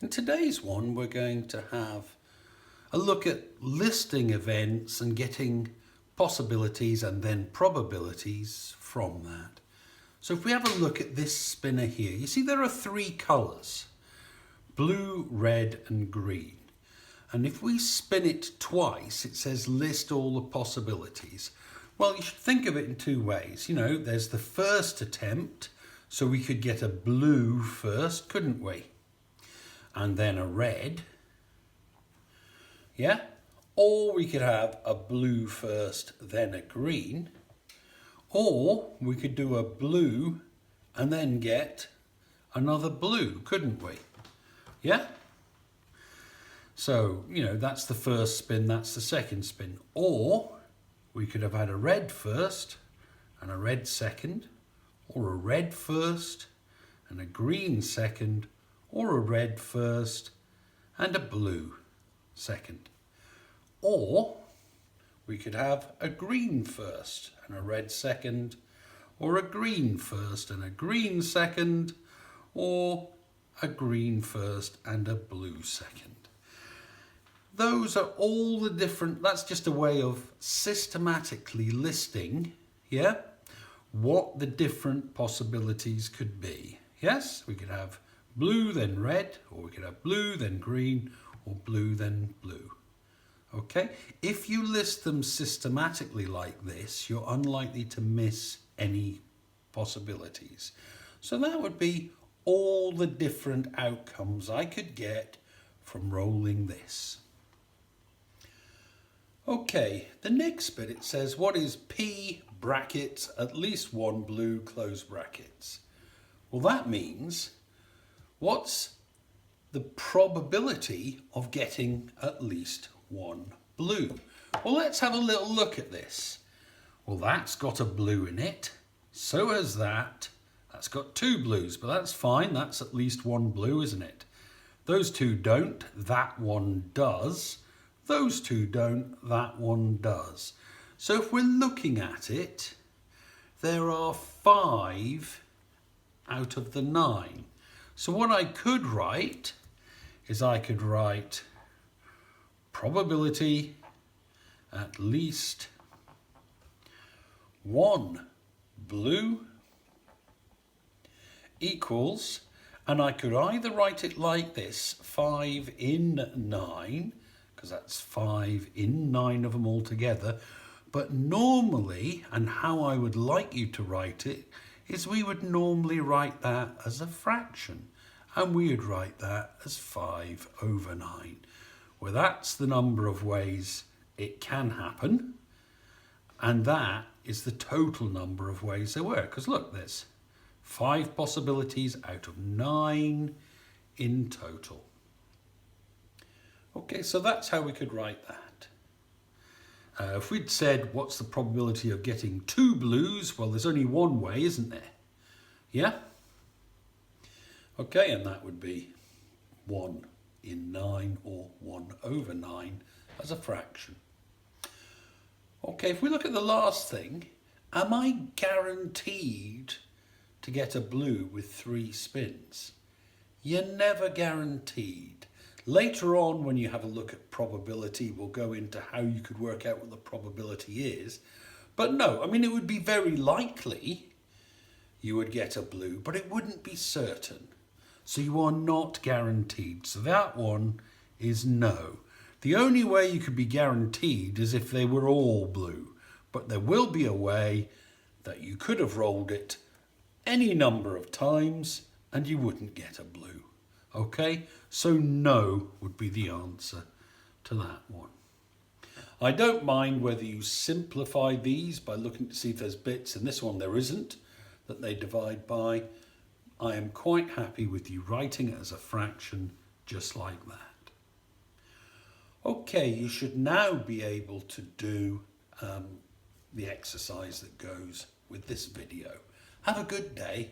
In today's one, we're going to have a look at listing events and getting possibilities and then probabilities from that. So if we have a look at this spinner here, you see there are three colours, blue, red and green. And if we spin it twice, it says list all the possibilities. Well, you should think of it in two ways. You know, there's the first attempt, so we could get a blue first, couldn't we? And then a red, yeah? Or we could have a blue first, then a green. Or we could do a blue and then get another blue, couldn't we? Yeah? So, you know, that's the first spin, that's the second spin. Or we could have had a red first and a red second, or a red first and a green second, or a red first and a blue second. Or we could have a green first and a red second, or a green first and a green second, or a green first and a blue second. Those are all the different, that's just a way of systematically listing, yeah, what the different possibilities could be. Yes, we could have blue then red, or we could have blue then green, or blue then blue. Okay, if you list them systematically like this, you're unlikely to miss any possibilities. So that would be all the different outcomes I could get from rolling this. Okay, the next bit it says, what is P brackets, at least one blue, close brackets? Well, that means what's the probability of getting at least one blue? Well, let's have a little look at this. Well, that's got a blue in it. So has that. That's got two blues, but that's fine. That's at least one blue, isn't it? Those two don't. That one does. Those two don't. That one does. So if we're looking at it, there are 5 out of the 9. So what I could write is I could write probability at least one blue equals, and I could either write it like this, 5 in 9, because that's 5 in 9 of them all together. But normally, and how I would like you to write it, is we would normally write that as a fraction. And we would write that as 5 over 9. Well, that's the number of ways it can happen. And that is the total number of ways there were. Because look, there's 5 possibilities out of 9 in total. Okay, so that's how we could write that. If we'd said, what's the probability of getting 2 blues? Well, there's only one way, isn't there? Yeah? Okay, and that would be 1 in 9 or 1 over 9 as a fraction. Okay, if we look at the last thing, am I guaranteed to get a blue with 3 spins? You're never guaranteed. Later on, when you have a look at probability, we'll go into how you could work out what the probability is. But no, I mean, it would be very likely you would get a blue, but it wouldn't be certain. So you are not guaranteed. So that one is no. The only way you could be guaranteed is if they were all blue. But there will be a way that you could have rolled it any number of times and you wouldn't get a blue. Okay, so no would be the answer to that one. I don't mind whether you simplify these by looking to see if there's bits, and this one there isn't, that they divide by. I am quite happy with you writing it as a fraction just like that. Okay, you should now be able to do the exercise that goes with this video. Have a good day.